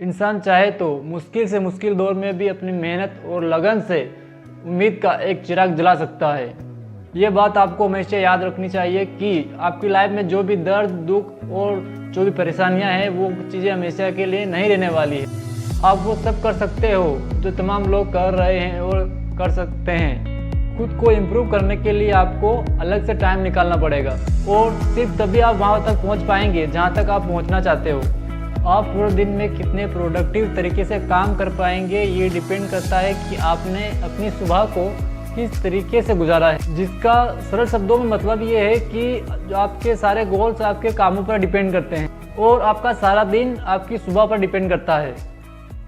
इंसान चाहे तो मुश्किल से मुश्किल दौर में भी अपनी मेहनत और लगन से उम्मीद का एक चिराग जला सकता है। ये बात आपको हमेशा याद रखनी चाहिए कि आपकी लाइफ में जो भी दर्द, दुख और जो भी परेशानियां हैं वो चीज़ें हमेशा के लिए नहीं रहने वाली है। आप वो सब कर सकते हो जो तमाम लोग कर रहे हैं और कर सकते हैं। खुद को इम्प्रूव करने के लिए आपको अलग से टाइम निकालना पड़ेगा और सिर्फ तभी आप वहाँ तक पहुँच पाएंगे जहाँ तक आप पहुँचना चाहते हो। आप पूरे दिन में कितने प्रोडक्टिव तरीके से काम कर पाएंगे ये डिपेंड करता है कि आपने अपनी सुबह को किस तरीके से गुजारा है, जिसका सरल शब्दों में मतलब ये है कि जो आपके सारे गोल्स आपके कामों पर डिपेंड करते हैं और आपका सारा दिन आपकी सुबह पर डिपेंड करता है।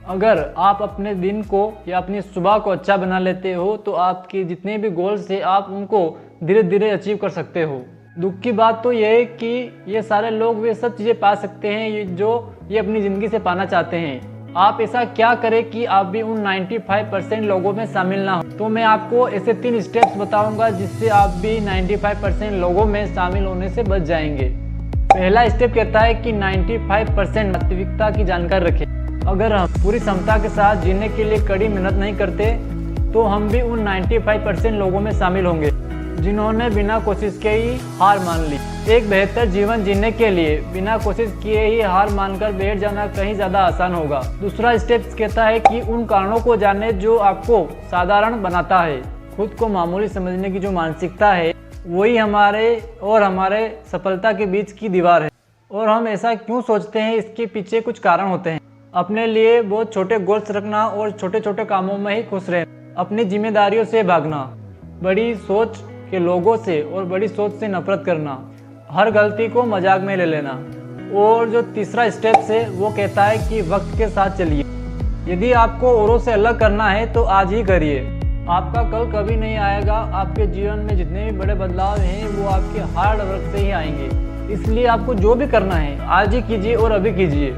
अगर आप अपने दिन को या अपनी सुबह को अच्छा बना लेते हो तो आपके जितने भी गोल्स हैं आप उनको धीरे धीरे अचीव कर सकते हो। दुख की बात तो यह है कि ये सारे लोग वे सब चीज़ें पा सकते हैं जो ये अपनी ज़िंदगी से पाना चाहते हैं। आप ऐसा क्या करें कि आप भी उन 95% लोगों में शामिल ना हो। तो मैं आपको ऐसे 3 स्टेप्स बताऊंगा जिससे आप भी 95% लोगों में शामिल होने से बच जाएंगे। पहला स्टेप कहता है कि 95% वास्तविकता की जानकारी रखें। अगर हम पूरी क्षमता के साथ जीने के लिए कड़ी मेहनत नहीं करते तो हम भी उन 95% लोगों में शामिल होंगे जिन्होंने बिना कोशिश के ही हार मान ली। एक बेहतर जीवन जीने के लिए बिना कोशिश किए ही हार मानकर बैठ जाना कहीं ज़्यादा आसान होगा। दूसरा स्टेप कहता है कि उन कारणों को जाने जो आपको साधारण बनाता है। खुद को मामूली समझने की जो मानसिकता है वही हमारे सफलता के बीच की दीवार है। और हम ऐसा क्यों सोचते हैं, इसके पीछे कुछ कारण होते हैं। अपने लिए बहुत छोटे गोल्स रखना और छोटे छोटे कामों में ही खुश रहना, अपनी जिम्मेदारियों से भागना, बड़ी सोच के लोगों से और बड़ी सोच से नफरत करना, हर गलती को मजाक में ले लेना। और जो तीसरा स्टेप है वो कहता है कि वक्त के साथ चलिए। यदि आपको औरों से अलग करना है तो आज ही करिए। आपका कल कभी नहीं आएगा। आपके जीवन में जितने भी बड़े बदलाव हैं वो आपके हार्ड वर्क से ही आएंगे। इसलिए आपको जो भी करना है आज ही कीजिए और अभी कीजिए।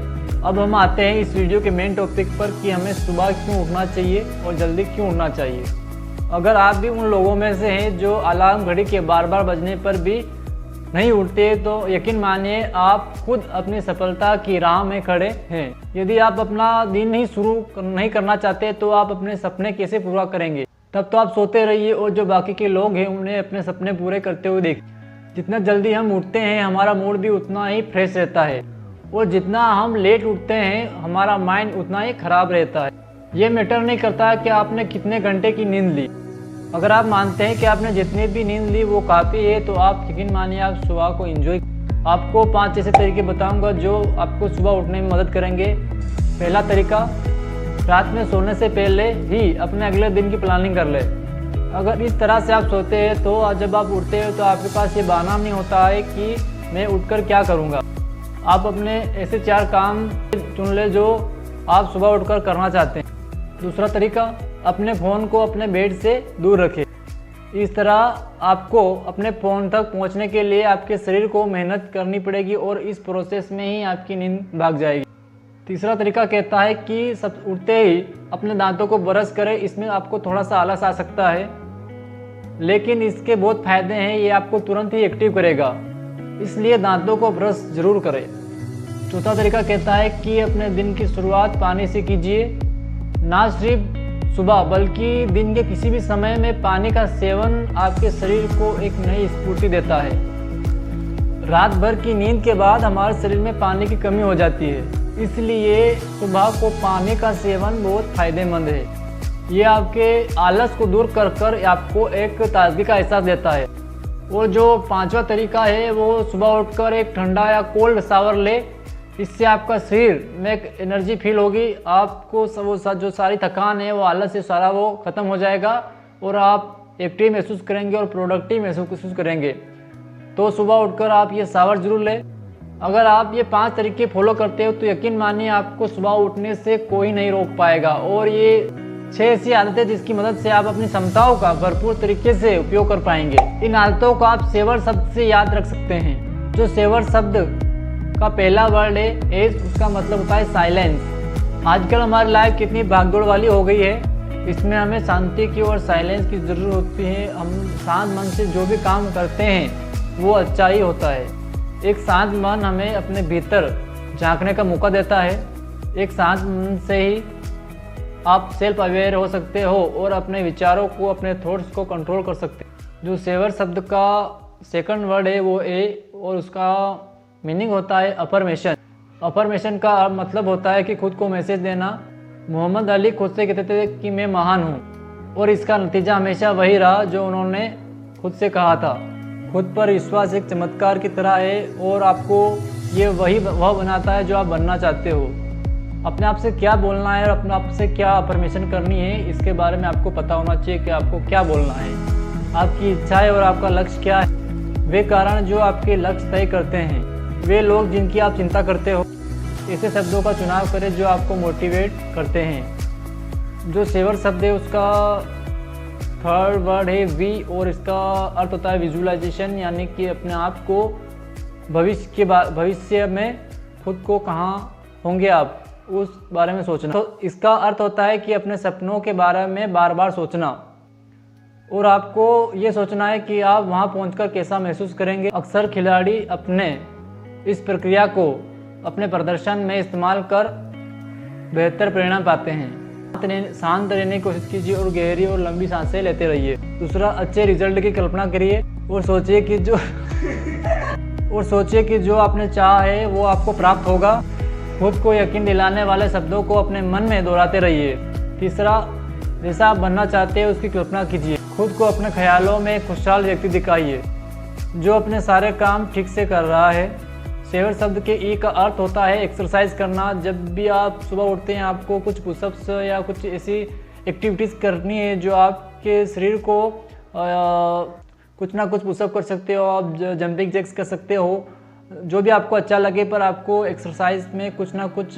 अब हम आते हैं इस वीडियो के मेन टॉपिक पर कि हमें सुबह क्यों उठना चाहिए और जल्दी क्यों उठना चाहिए। अगर आप भी उन लोगों में से हैं जो अलार्म घड़ी के बार बार बजने पर भी नहीं उठते तो यकीन मानिए आप खुद अपनी सफलता की राह में खड़े हैं। यदि आप अपना दिन नहीं शुरू नहीं करना चाहते तो आप अपने सपने कैसे पूरा करेंगे। तब तो आप सोते रहिए और जो बाकी के लोग हैं उन्हें अपने सपने पूरे करते हुए देखिए। जितना जल्दी हम उठते हैं हमारा मूड भी उतना ही फ्रेश रहता है और जितना हम लेट उठते हैं हमारा माइंड उतना ही खराब रहता है। ये मैटर नहीं करता कि आपने कितने घंटे की नींद ली। अगर आप मानते हैं कि आपने जितनी भी नींद ली वो काफ़ी है तो आप यकीन मानिए आप सुबह को एंजॉय। आपको 5 ऐसे तरीके बताऊंगा जो आपको सुबह उठने में मदद करेंगे। पहला तरीका, रात में सोने से पहले ही अपने अगले दिन की प्लानिंग कर ले। अगर इस तरह से आप सोते हैं तो जब आप उठते हो तो आपके पास ये बहाना नहीं होता है कि मैं उठकर क्या करूँगा। आप अपने ऐसे 4 काम चुन ले जो आप सुबह उठकर करना चाहते हैं। दूसरा तरीका, अपने फ़ोन को अपने बेड से दूर रखें। इस तरह आपको अपने फ़ोन तक पहुंचने के लिए आपके शरीर को मेहनत करनी पड़ेगी और इस प्रोसेस में ही आपकी नींद भाग जाएगी। तीसरा तरीका कहता है कि सब उठते ही अपने दांतों को ब्रश करें। इसमें आपको थोड़ा सा आलस आ सकता है लेकिन इसके बहुत फ़ायदे हैं। ये आपको तुरंत ही एक्टिव करेगा, इसलिए दांतों को ब्रश जरूर करें। चौथा तरीका कहता है कि अपने दिन की शुरुआत पानी से कीजिए। ना सिर्फ सुबह बल्कि दिन के किसी भी समय में पानी का सेवन आपके शरीर को एक नई स्फूर्ति देता है। रात भर की नींद के बाद हमारे शरीर में पानी की कमी हो जाती है, इसलिए सुबह को पानी का सेवन बहुत फायदेमंद है। ये आपके आलस को दूर कर आपको एक ताजगी का एहसास देता है। और जो 5वां तरीका है वो सुबह उठकर एक ठंडा या कोल्ड शावर ले। इससे आपका शरीर में एक एनर्जी फील होगी। आपको जो सारी थकान है वो आलस से सारा वो ख़त्म हो जाएगा और आप एक्टिव महसूस करेंगे और प्रोडक्टिव महसूस करेंगे। तो सुबह उठकर आप ये शावर जरूर लें। अगर आप ये 5 तरीके फॉलो करते हो तो यकीन मानिए आपको सुबह उठने से कोई नहीं रोक पाएगा। और ये 6 ऐसी आदतें जिसकी मदद से आप अपनी क्षमताओं का भरपूर तरीके से उपयोग कर पाएंगे। इन आदतों को आप सेवर शब्द से याद रख सकते हैं। जो सेवर शब्द का पहला वर्ड है एज, उसका मतलब होता है साइलेंस। आजकल हमारी लाइफ कितनी भागदौड़ वाली हो गई है, इसमें हमें शांति की और साइलेंस की ज़रूरत होती है। हम शांत मन से जो भी काम करते हैं वो अच्छा ही होता है। एक शांत मन हमें अपने भीतर झांकने का मौका देता है एक शांत मन से ही आप सेल्फ अवेयर हो सकते हो और अपने विचारों को, अपने थॉट्स को कंट्रोल कर सकते हो। जो सेवर शब्द का सेकंड वर्ड है वो ए और उसका मीनिंग होता है अफर्मेशन। अफर्मेशन का मतलब होता है कि खुद को मैसेज देना। मोहम्मद अली खुद से कहते थे कि मैं महान हूँ, और इसका नतीजा हमेशा वही रहा जो उन्होंने खुद से कहा था। खुद पर विश्वास एक चमत्कार की तरह है और आपको ये वह बनाता है जो आप बनना चाहते हो। अपने आप से क्या बोलना है और अपने आप से क्या अफर्मेशन करनी है, इसके बारे में आपको पता होना चाहिए कि आपको क्या बोलना है, आपकी इच्छाएं और आपका लक्ष्य क्या है। वे कारण जो आपके लक्ष्य तय करते हैं, वे लोग जिनकी आप चिंता करते हो, ऐसे शब्दों का चुनाव करें जो आपको मोटिवेट करते हैं। जो सेवर शब्द है उसका थर्ड वर्ड है वी और इसका अर्थ होता है विजुअलाइजेशन, यानी कि अपने आप को भविष्य में खुद को कहाँ होंगे आप उस बारे में सोचना। तो इसका अर्थ होता है कि अपने सपनों के बारे में बार बार सोचना और आपको ये सोचना है कि आप वहाँ पहुंचकर कैसा महसूस करेंगे। अक्सर खिलाड़ी अपने इस प्रक्रिया को अपने प्रदर्शन में इस्तेमाल कर बेहतर परिणाम पाते हैं। शांत रहने की कोशिश कीजिए और गहरी और लंबी सांसें लेते रहिए। दूसरा, अच्छे रिजल्ट की कल्पना करिए और सोचिए कि जो आपने चाहा है वो आपको प्राप्त होगा। खुद को यकीन दिलाने वाले शब्दों को अपने मन में दोहराते रहिए। तीसरा, जैसा आप बनना चाहते हैं उसकी कल्पना कीजिए। खुद को अपने ख्यालों में एक खुशहाल व्यक्ति दिखाइए जो अपने सारे काम ठीक से कर रहा है। सेवर शब्द के ई का अर्थ होता है एक्सरसाइज करना। जब भी आप सुबह उठते हैं आपको कुछ पुशअप्स या कुछ ऐसी एक्टिविटीज़ करनी है जो आपके शरीर को कुछ ना कुछ पुशअप कर सकते हो, आप जंपिंग जैक्स कर सकते हो, जो भी आपको अच्छा लगे, पर आपको एक्सरसाइज में कुछ ना कुछ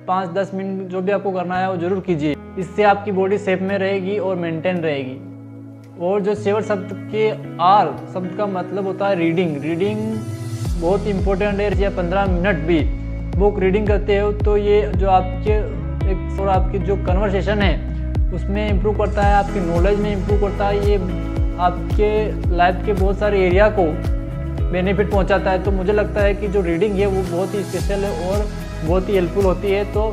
5-10 मिनट जो भी आपको करना है वो जरूर कीजिए। इससे आपकी बॉडी शेप में रहेगी और मेंटेन रहेगी। और जो सेवर शब्द के आर शब्द का मतलब होता है रीडिंग बहुत इंपॉर्टेंट है। या 15 मिनट भी बुक रीडिंग करते हो तो ये जो आपकी जो कन्वर्सेशन है उसमें इम्प्रूव करता है, आपकी नॉलेज में इम्प्रूव करता है, ये आपके लाइफ के बहुत सारे एरिया को बेनिफिट पहुंचाता है। तो मुझे लगता है कि जो रीडिंग है वो बहुत ही स्पेशल है और बहुत ही हेल्पफुल होती है। तो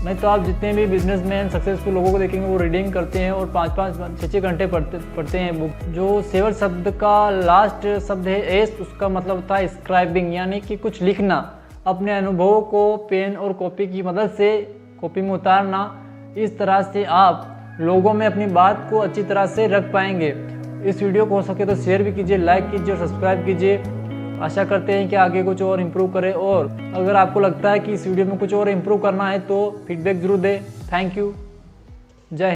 नहीं तो आप जितने भी बिजनेसमैन सक्सेसफुल लोगों को देखेंगे वो रीडिंग करते हैं और 5-6 घंटे पढ़ते हैं बुक। जो सेवर शब्द का लास्ट शब्द है एस, उसका मतलब होता है स्क्राइबिंग, यानी कि कुछ लिखना, अपने अनुभवों को पेन और कॉपी की मदद से कॉपी में उतारना। इस तरह से आप लोगों में अपनी बात को अच्छी तरह से रख पाएंगे। इस वीडियो को हो सके तो शेयर भी कीजिए, लाइक कीजिए और सब्सक्राइब कीजिए। आशा करते हैं कि आगे कुछ और इम्प्रूव करें, और अगर आपको लगता है कि इस वीडियो में कुछ और इम्प्रूव करना है तो फीडबैक जरूर दें। Thank you. जय